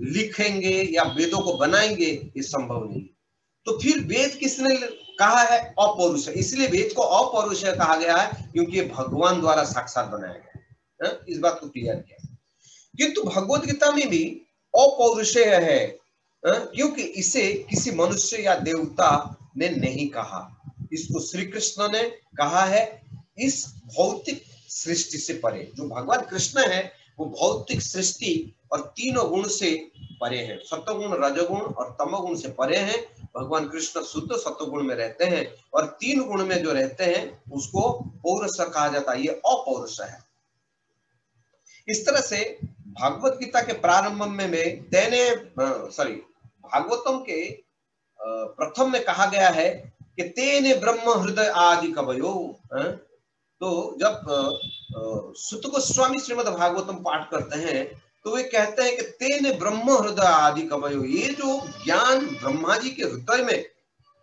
लिखेंगे या वेदों को बनाएंगे, ये संभव नहीं। तो फिर वेद किसने कहा है, अपौरुष है। इसलिए वेद को अपौरुष कहा गया है क्योंकि ये भगवान द्वारा साक्षात बनाया गया है। इस बात को क्लियर किया। किंतु भगवत गीता में भी अपौरुषेय है, क्योंकि इसे किसी मनुष्य या देवता ने नहीं कहा, इसको श्री कृष्ण ने कहा है इस भौतिक सृष्टि से परे। जो भगवान कृष्ण है वो भौतिक सृष्टि और तीनों गुण से परे हैं, सत्वगुण, रजोगुण और तमोगुण से परे हैं। भगवान कृष्ण शुद्ध सत्वगुण में रहते हैं, और 3 गुण में जो रहते हैं उसको पौरुष कहा जाता है, ये अपौरुष है। इस तरह से भागवत गीता के प्रारंभ में भागवतम के प्रथम में कहा गया है कि तेने ब्रह्म हृदय आदि कवयो। तो जब सुत गोस्वामी श्रीमद् भागवतम पाठ करते हैं तो वे कहते हैं कि तेने ब्रह्म हृदय आदि कवयो, ये जो ज्ञान ब्रह्मा जी के हृदय में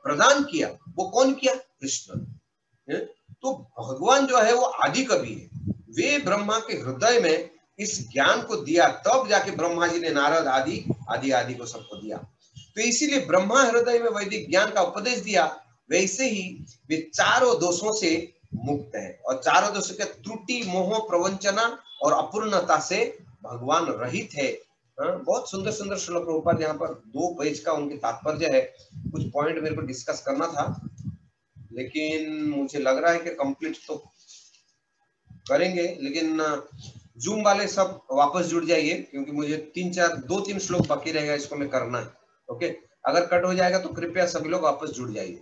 प्रदान किया वो कौन किया, कृष्ण। तो भगवान जो है वो आदि कवि है, वे ब्रह्मा के हृदय में इस ज्ञान को दिया, तब जाके ब्रह्मा जी ने नारद आदि आदि आदि को सबको दिया। तो इसीलिए ब्रह्मा हृदय में वैदिक ज्ञान का उपदेश दिया। वैसे ही वे 4 दोषों से मुक्त है, और 4 दोषों के त्रुटि, मोह, प्रवंचना और अपूर्णता से भगवान रहित है। बहुत सुंदर सुंदर श्लोक प्रभुपाद यहाँ पर 2 पेज का उनके तात्पर्य है। कुछ पॉइंट मेरे को डिस्कस करना था, लेकिन मुझे लग रहा है कि कंप्लीट तो करेंगे, लेकिन जूम वाले सब वापस जुड़ जाइए, क्योंकि मुझे 2-3 श्लोक बाकी रहेगा, इसको मैं करना है। ओके, अगर कट हो जाएगा तो कृपया सभी लोग वापस जुड़ जाइए।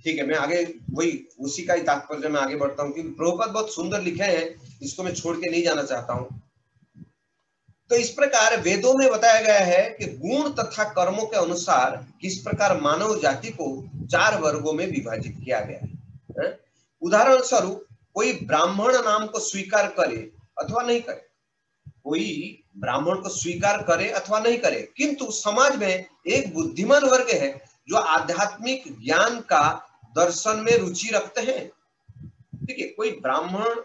ठीक है, मैं आगे वही उसी का ही तात्पर्य में आगे बढ़ता हूँ, क्योंकि प्रभुपाद बहुत सुंदर लिखे हैं, इसको मैं छोड़ के नहीं जाना चाहता हूँ। तो इस प्रकार वेदों में बताया गया है कि गुण तथा कर्मों के अनुसार किस प्रकार मानव जाति को 4 वर्गों में विभाजित किया गया है। उदाहरण स्वरूप कोई ब्राह्मण नाम को स्वीकार करे अथवा नहीं करे, कोई ब्राह्मण को स्वीकार करे अथवा नहीं करे, किंतु समाज में एक बुद्धिमान वर्ग है जो आध्यात्मिक ज्ञान का दर्शन में रुचि रखते हैं। ठीक है, कोई ब्राह्मण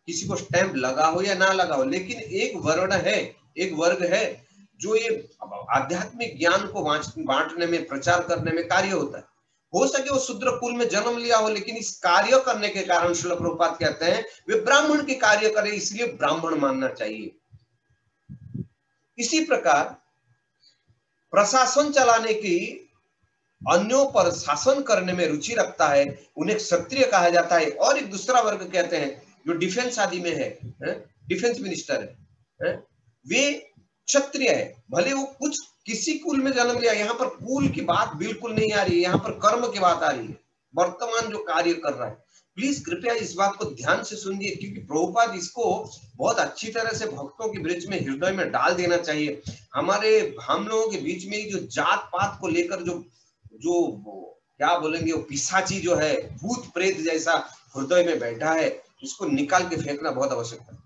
किसी को स्टैंप लगा हो या ना लगा हो, लेकिन एक वर्ग है जो ये आध्यात्मिक ज्ञान को बांटने में, प्रचार करने में कार्य होता है। हो सके वो शूद्र कुल में जन्म लिया हो, लेकिन इस कार्य करने के कारण श्रील प्रभुपाद कहते हैं वे ब्राह्मण के कार्य करे, इसलिए ब्राह्मण मानना चाहिए। इसी प्रकार प्रशासन चलाने की, अन्यों पर शासन करने में रुचि रखता है, उन्हें क्षत्रिय कहा जाता है। और एक दूसरा वर्ग कहते हैं जो डिफेंस आदि में है, डिफेंस मिनिस्टर है, वे क्षत्रिय है। भले वो कुछ किसी कुल में जन्म लिया, यहाँ पर कुल की बात बिल्कुल नहीं आ रही है, यहाँ पर कर्म की बात आ रही है, वर्तमान जो कार्य कर रहा है। प्लीज कृपया इस बात को ध्यान से सुनिए, क्योंकि प्रभुपाद इसको बहुत अच्छी तरह से भक्तों के बीच में, हृदय में डाल देना चाहिए। हम लोगों के बीच में जो जात पात को लेकर जो जो क्या बोलेंगे, वो पिशाची जो है, भूत प्रेत जैसा हृदय में बैठा है, इसको निकाल के फेंकना बहुत आवश्यक है।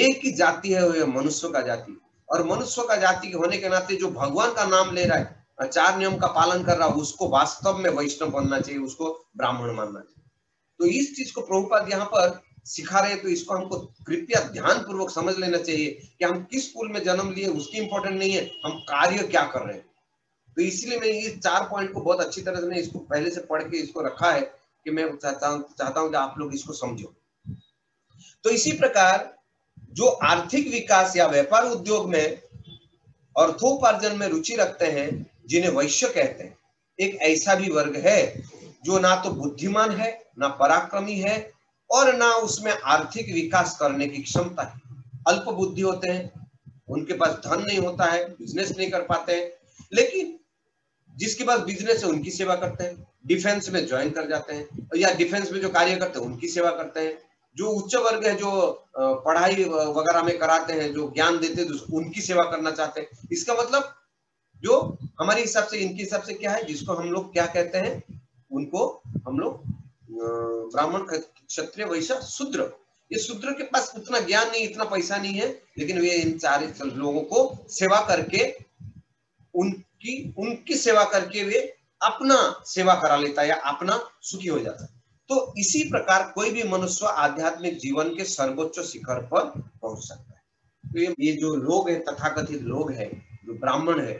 एक ही जाति है, वो मनुष्य का जाति, और मनुष्य का जाति होने के नाते जो भगवान का नाम ले रहा है, 4 नियम का पालन कर रहा है, उसको वास्तव में वैष्णव बनना चाहिए, उसको ब्राह्मण मानना चाहिए। तो इस चीज को प्रभुपाद यहाँ पर सिखा रहे हैं, तो इसको हमको कृपया ध्यान पूर्वक समझ लेना चाहिए कि हम किस कुल में जन्म लिए उसकी इंपॉर्टेंट नहीं है, हम कार्य क्या कर रहे हैं। तो इसलिए मैं ये 4 पॉइंट को बहुत अच्छी तरह से इसको पहले से पढ़ के इसको रखा है कि मैं चाहता हूं कि आप लोग इसको समझो। तो इसी प्रकार जो आर्थिक विकास या व्यापार उद्योग में अर्थोपार्जन में रुचि रखते हैं, जिन्हें वैश्य कहते हैं, एक ऐसा भी वर्ग है जो ना तो बुद्धिमान है, ना पराक्रमी है, और ना उसमें आर्थिक विकास करने की क्षमता है। अल्प बुद्धि होते हैं, उनके पास धन नहीं होता है, बिजनेस नहीं कर पाते हैं, लेकिन जिसके पास बिजनेस है उनकी सेवा करते हैं, डिफेंस में ज्वाइन कर जाते हैं, या डिफेंस में जो कार्य करते हैं उनकी सेवा करते हैं। जो उच्च वर्ग है, जो पढ़ाई वगैरह में कराते हैं, जो ज्ञान देते हैं, उनकी सेवा करना चाहते हैं। इसका मतलब जो हमारे हिसाब से, इनके हिसाब से क्या है, जिसको हम लोग क्या कहते हैं, उनको हम लोग ब्राह्मण, क्षत्रिय, वैश्य, शूद्र। ये शूद्र के पास उतना ज्ञान नहीं, इतना पैसा नहीं है, लेकिन वे इन 4 लोगों को सेवा करके, उनकी सेवा करके वे अपना सेवा करा लेता है या अपना सुखी हो जाता है। तो इसी प्रकार कोई भी मनुष्य आध्यात्मिक जीवन के सर्वोच्च शिखर पर पहुंच सकता है। तो ये जो लोग हैं, तथाकथित लोग हैं, जो ब्राह्मण है,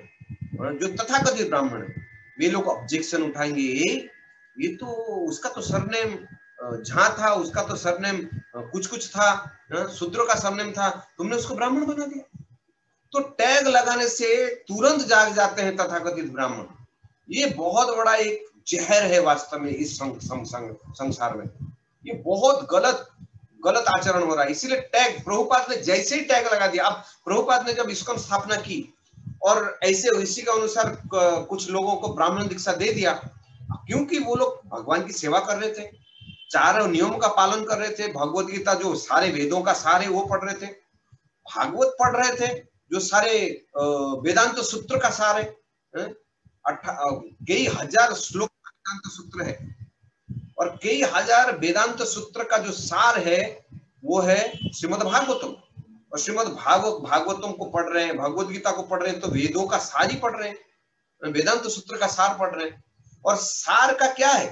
जो तथाकथित ब्राह्मण है, वे लोग ऑब्जेक्शन उठाएंगे, ये तो उसका तो सरनेम झा था, उसका तो सरनेम कुछ कुछ था, शूद्र का सरनेम था, तुमने उसको ब्राह्मण बना दिया। तो टैग लगाने से तुरंत जाग जाते हैं तथाकथित ब्राह्मण। ये बहुत बड़ा एक जहर है वास्तव में इस संसार में। ये बहुत गलत आचरण हो रहा है। इसीलिए टैग, प्रभुपाद ने जैसे ही टैग लगा दिया, अब प्रभुपाद ने जब इसको स्थापना की और ऐसे इसी के अनुसार कुछ लोगों को ब्राह्मण दीक्षा दे दिया, क्योंकि वो लोग भगवान की सेवा कर रहे थे, 4 नियमों का पालन कर रहे थे, भगवत गीता जो सारे वेदों का सार है वो पढ़ रहे थे, भागवत पढ़ रहे थे जो सारे वेदांत सूत्र का सार है, कई हजार श्लोक वेदांत सूत्र है, और कई हजार वेदांत सूत्र का जो सार है वो है श्रीमद् भागवतम। और श्रीमद् भागवतम को पढ़ रहे हैं, भगवत गीता को पढ़ रहे हैं, तो वेदों का सार ही पढ़ रहे हैं, वेदांत सूत्र का सार पढ़ रहे हैं। और सार का क्या है,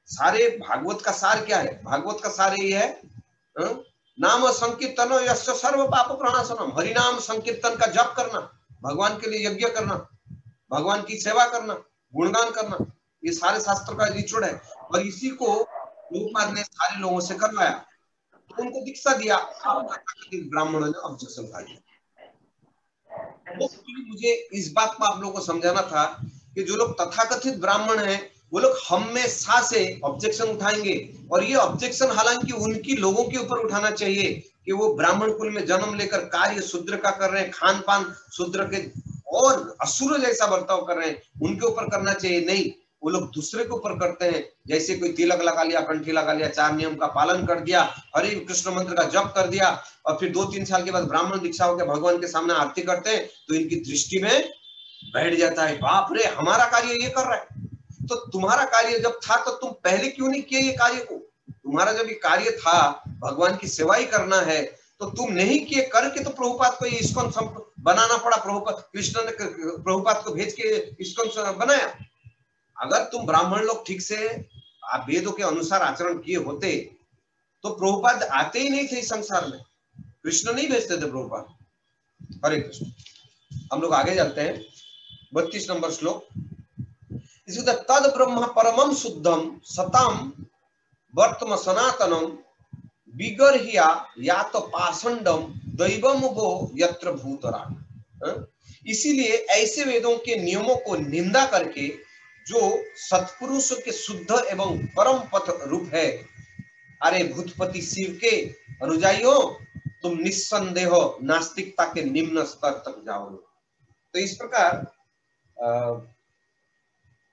सारे भागवत का सार क्या है, भागवत का सार ये है, नाम संकीर्तन यस्य सर्व पाप प्रणाशनम, हरिनाम संकीर्तन का जप करना, भगवान के लिए यज्ञ करना, भगवान की सेवा करना, गुणगान करना, ये सारे शास्त्र का निचोड़ है। और इसी को प्रभुपाद ने सारे लोगों से करवाया, तो उनको दीक्षा दिया। ब्राह्मणों ने ऑब्जेक्शन उठा दिया। मुझे इस बात को आप लोगों को समझाना था कि जो लोग तथाकथित ब्राह्मण हैं, वो लोग हमेशा से ऑब्जेक्शन उठाएंगे, और ये ऑब्जेक्शन हालांकि उनकी लोगों के ऊपर उठाना चाहिए कि वो ब्राह्मण कुल में जन्म लेकर कार्य शूद्र का कर रहे हैं, खान पान शूद्र के और असुर जैसा बर्ताव कर रहे हैं, उनके ऊपर करना चाहिए। नहीं, वो लोग दूसरे के ऊपर करते हैं, जैसे कोई तिलक लगा लिया, कंठी लगा लिया, 4 नियम का पालन कर दिया, हरे कृष्ण मंत्र का जप कर दिया, और फिर 2-3 साल के बाद ब्राह्मण दीक्षा होकर भगवान के सामने आरती करते हैं, तो इनकी दृष्टि में बैठ जाता है, बाप रे हमारा कार्य ये कर रहा है। तो तुम्हारा कार्य जब था तो तुम पहले क्यों नहीं किए ये कार्य को? तुम्हारा जब ये कार्य था भगवान की सेवा ही करना है, तो तुम नहीं किए, करके तो प्रभुपाद को ये इस्कॉन बनाना पड़ा। प्रभुपाद, कृष्ण ने प्रभुपाद को भेज के इस्कॉन बनाया। अगर तुम ब्राह्मण लोग ठीक से आप वेदों के अनुसार आचरण किए होते तो प्रभुपाद आते ही नहीं थे इस संसार में, कृष्ण नहीं भेजते थे प्रभुपाद। हरे कृष्ण। हम लोग आगे जाते हैं, 32 नंबर श्लोक। तद ब्रह्म परमं शुद्धम सताम वर्तम सनातनम विगर्ह्या यात पाषंडम दैवम वो यत्र भूतराग। इसीलिए ऐसे वेदों के नियमों को निंदा करके जो सत्पुरुष के शुद्ध एवं परम पथ रूप है, अरे भूतपति शिव के अनुयायियों, तुम निस्संदेह नास्तिकता के निम्न स्तर तक जाओगे। तो इस प्रकार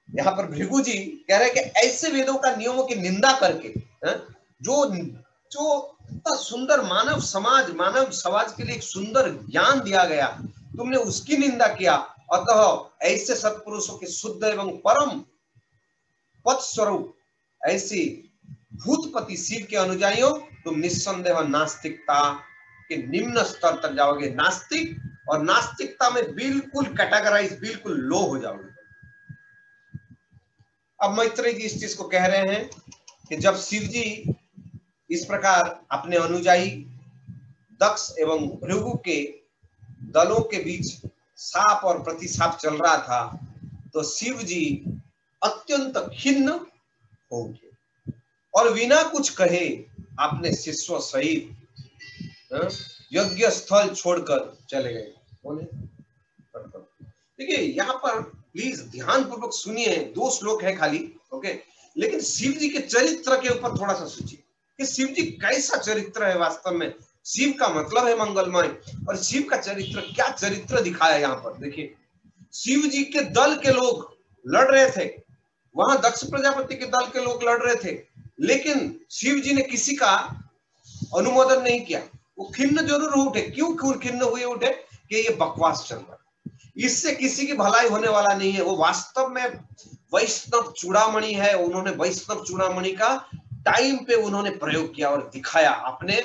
यहाँ पर भृगु जी कह रहे हैं कि ऐसे वेदों का नियमों की निंदा करके जो जो इतना सुंदर मानव समाज के लिए एक सुंदर ज्ञान दिया गया, तुमने उसकी निंदा किया। अतः ऐसे सत्पुरुषों के शुद्ध एवं परम पथ स्वरूप ऐसी भूतपति शिव के अनुयायियों, तुम निस्संदेह नास्तिकता के निम्न स्तर तक जाओगे। नास्तिक और नास्तिकता में बिल्कुल कैटेगराइज, बिल्कुल लो हो जाओगे। अब मैत्रेय जी इस चीज को कह रहे हैं कि जब शिव जी इस प्रकार अपने अनुयायी दक्ष एवं भृगु के दलों के बीच साप और प्रतिसाप चल रहा था, तो शिव जी अत्यंत खिन्न हो उठे और बिना कुछ कहे अपने शिष्यों सहित यज्ञ स्थल छोड़कर चले गए। देखिए यहाँ पर प्लीज ध्यान पूर्वक सुनिए, 2 श्लोक है खाली, ओके, लेकिन शिव जी के चरित्र के ऊपर थोड़ा सा सोचिए कि शिव जी कैसा चरित्र है। वास्तव में शिव का मतलब है मंगलमय, और शिव का चरित्र, क्या चरित्र दिखाया यहाँ पर। देखिए शिव जी के दल के लोग लड़ रहे थे, वहां दक्ष प्रजापति के दल के लोग लड़ रहे थे, लेकिन शिव जी ने किसी का अनुमोदन नहीं किया। वो खिन्न जरूर उठे। क्यों खिन्न हुए उठे? कि ये बकवास चल रहा है, इससे किसी की भलाई होने वाला नहीं है। वो वास्तव में वैष्णव चूड़ामणि है। उन्होंने वैष्णव चूड़ामणि का टाइम पे उन्होंने प्रयोग किया और दिखाया, अपने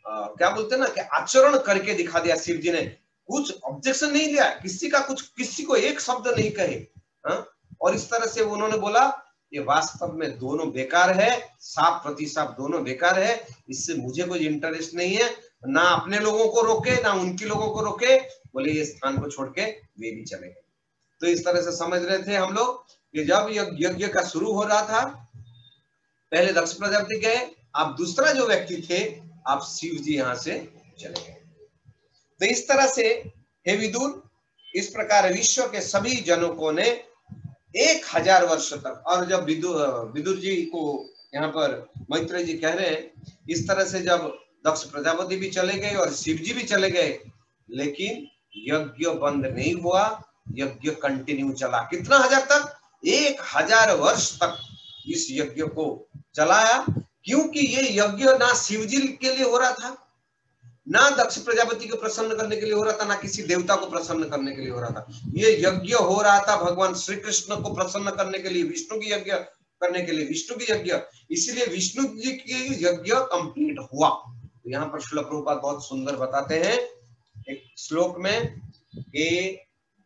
क्या बोलते हैं ना कि आचरण करके दिखा दिया। शिव जी ने कुछ ऑब्जेक्शन नहीं लिया, किसी का कुछ, किसी को एक शब्द नहीं कहे, और इस तरह से उन्होंने बोला ये वास्तव में दोनों बेकार है, साप प्रतिसाप दोनों बेकार है, इससे मुझे कोई इंटरेस्ट नहीं है। ना अपने लोगों को रोके ना उनके लोगों को रोके, बोले ये स्थान को छोड़ के वे भी चले गए। तो इस तरह से समझ रहे थे हम लोग कि जब यज्ञ का शुरू हो रहा था, पहले दक्ष प्रजापति गए, आप दूसरा जो व्यक्ति थे आप शिव जी यहाँ से चले गए। तो इस तरह से हे विदुर, इस प्रकार विश्व के सभी जनकों ने 1000 वर्ष तक, और जब विदुर जी को यहाँ पर मैत्रेय जी कह रहे हैं, इस तरह से जब दक्ष प्रजापति भी चले गए और शिव जी भी चले गए, लेकिन यज्ञ बंद नहीं हुआ, यज्ञ कंटिन्यू चला। कितना हजार तक? 1000 वर्ष तक इस यज्ञ को चलाया, क्योंकि ये यज्ञ ना शिव जी के लिए हो रहा था, ना दक्ष प्रजापति को प्रसन्न करने के लिए हो रहा था, ना किसी देवता को प्रसन्न करने के लिए हो रहा था। ये यज्ञ हो रहा था भगवान श्री कृष्ण को प्रसन्न करने के लिए, विष्णु की यज्ञ करने के लिए, विष्णु की यज्ञ, इसलिए विष्णु जी की यज्ञ कंप्लीट हुआ। तो यहाँ पर श्रील प्रभुपाद बहुत सुंदर बताते हैं एक श्लोक में कि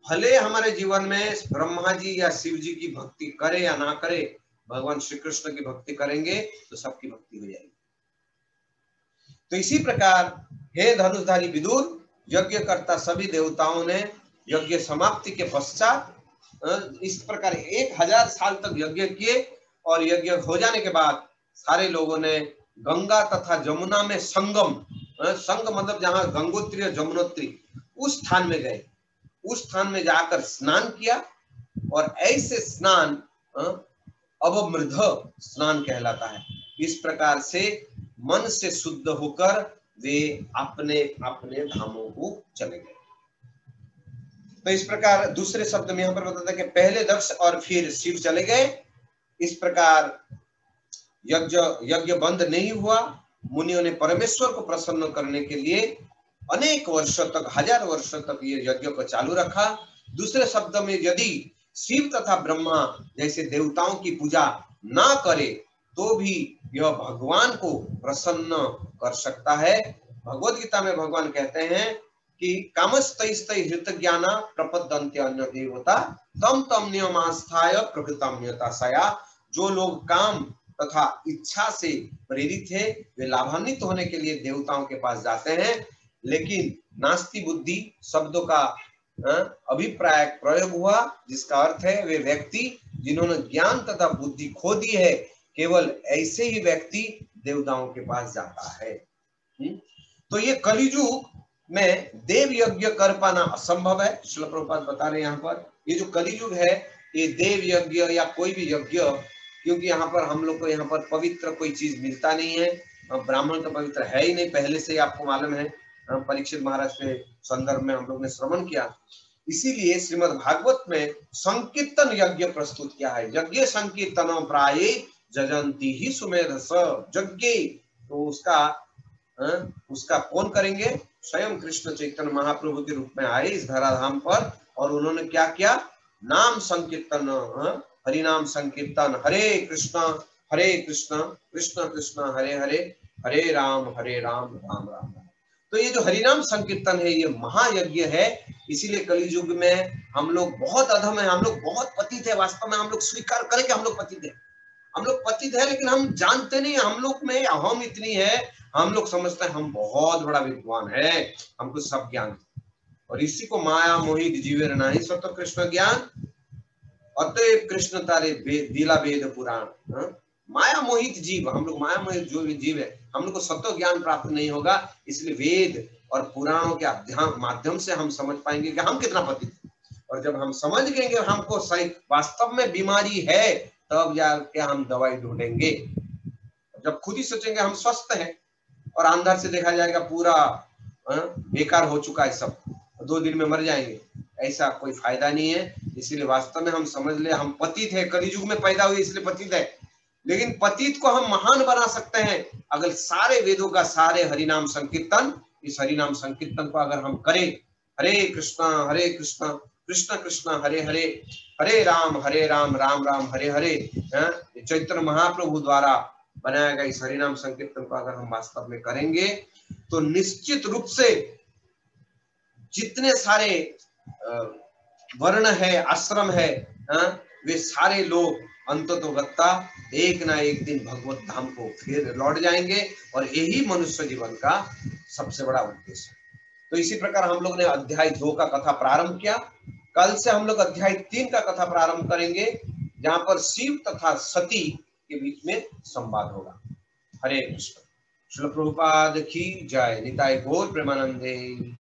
भले हमारे जीवन में ब्रह्मा जी या शिव जी की भक्ति करे या ना करे, भगवान श्री कृष्ण की भक्ति करेंगे तो सबकी भक्ति हो जाएगी। तो इसी प्रकार हे धनुषधारी विदुर, यज्ञ करता सभी देवताओं ने यज्ञ समाप्ति के पश्चात इस प्रकार 1000 साल तक यज्ञ किए, और यज्ञ हो जाने के बाद सारे लोगों ने गंगा तथा जमुना में संगम, संग मतलब जहां गंगोत्री और जमुनोत्री, उस स्थान में गए, उस स्थान में जाकर स्नान किया, और ऐसे स्नान अवमृध स्नान कहलाता है। इस प्रकार से मन से शुद्ध होकर वे अपने अपने धामों को चले गए। तो इस प्रकार दूसरे शब्द में यहाँ पर बताता है कि पहले दक्ष और फिर शिव चले गए। इस प्रकार यज्ञ बंद नहीं हुआ। मुनियों ने परमेश्वर को प्रसन्न करने के लिए अनेक वर्षों तक, 1000 वर्षों तक ये यज्ञ को चालू रखा। दूसरे शब्द में यदि शिव तथा ब्रह्मा जैसे देवताओं की पूजा ना करे तो भी यह भगवान को प्रसन्न कर सकता है। भगवद गीता में भगवान कहते हैं कि कामस्तैस्तै हृत ज्ञाना प्रपद्यन्ते अन्य देवता तम तम नियमास्थाय प्रकृतम यथाशया। जो लोग काम तथा इच्छा से प्रेरित है वे लाभान्वित होने के लिए देवताओं के पास जाते हैं, लेकिन नास्ति बुद्धि शब्दों का अभिप्राय प्रयोग हुआ, जिसका अर्थ है वे व्यक्ति जिन्होंने ज्ञान तथा बुद्धि खो दी है, केवल ऐसे ही व्यक्ति देवताओं के पास जाता है। तो ये कलियुग में देव यज्ञ कर पाना असंभव है। श्रील प्रभुपाद बता रहे हैं यहाँ पर, ये जो कलियुग है ये देव यज्ञ या कोई भी यज्ञ, क्योंकि यहाँ पर हम लोग को यहाँ पर पवित्र कोई चीज मिलता नहीं है, ब्राह्मण तो पवित्र है ही नहीं, पहले से ही आपको मालूम है, परीक्षित महाराज के संदर्भ में हम लोग ने श्रवण किया। इसीलिए श्रीमद् भागवत में संकीर्तन यज्ञ प्रस्तुत किया है। यज्ञ संकीर्तन प्राये जजंती ही सुमेधस यज्ञ, तो उसका कौन करेंगे? स्वयं कृष्ण चैतन्य महाप्रभु के रूप में आए इस धराधाम पर, और उन्होंने क्या किया? नाम संकीर्तन, हरि नाम संकीर्तन, हरे कृष्ण कृष्ण कृष्ण हरे हरे, हरे राम राम राम राम। तो ये जो हरिनाम संकीर्तन है ये महायज्ञ है। इसीलिए कलियुग में हम लोग बहुत अधम है, हम लोग बहुत पतित है। वास्तव में हम लोग स्वीकार करें कि हम लोग पतित है, हम लोग पतित है, लेकिन हम जानते नहीं, हम लोग में अहम इतनी है, हम लोग समझते हैं हम बहुत बड़ा विद्वान है, हमको सब ज्ञान। और इसी को माया मोहित जीवेर नाही स्वतः कृष्ण ज्ञान, अतएव कृष्ण तारे दिला वेद पुराण। माया मोहित जीव, हम लोग माया मोहित जो भी जीव है, हम लोग को सत्य ज्ञान प्राप्त नहीं होगा। इसलिए वेद और पुराणों के अध्ययन माध्यम से हम समझ पाएंगे कि हम कितना पतित हैं। और जब हम समझ गएंगे हमको सही वास्तव में बीमारी है, तब जाके हम दवाई ढूंढेंगे। जब खुद ही सोचेंगे हम स्वस्थ हैं और अंदर से देखा जाएगा पूरा बेकार हो चुका है सब, 2 दिन में मर जाएंगे, ऐसा कोई फायदा नहीं है। इसीलिए वास्तव में हम समझ ले हम पतित है, कलियुग में पैदा हुए इसलिए पतित है। लेकिन पतित को हम महान बना सकते हैं अगर सारे वेदों का सारे हरिनाम संकीर्तन, इस हरिनाम संकीर्तन को अगर हम करें, हरे कृष्ण कृष्ण कृष्ण हरे हरे, हरे राम राम राम हरे हरे, चैतन्य महाप्रभु द्वारा बनाया गया इस हरिनाम संकीर्तन को अगर हम वास्तव में करेंगे तो निश्चित रूप से जितने सारे वर्ण है, आश्रम है, वे सारे लोग अंततोगत्ता एक ना एक दिन भगवत धाम को फिर लौट जाएंगे। और यही मनुष्य जीवन का सबसे बड़ा उद्देश्य है। तो इसी प्रकार हम लोग ने अध्याय 2 का कथा प्रारंभ किया। कल से हम लोग अध्याय 3 का कथा प्रारंभ करेंगे, जहां पर शिव तथा सती के बीच में संवाद होगा। हरे कृष्ण। श्रील प्रभुपाद की जय। निताय गौर प्रेमानंदे।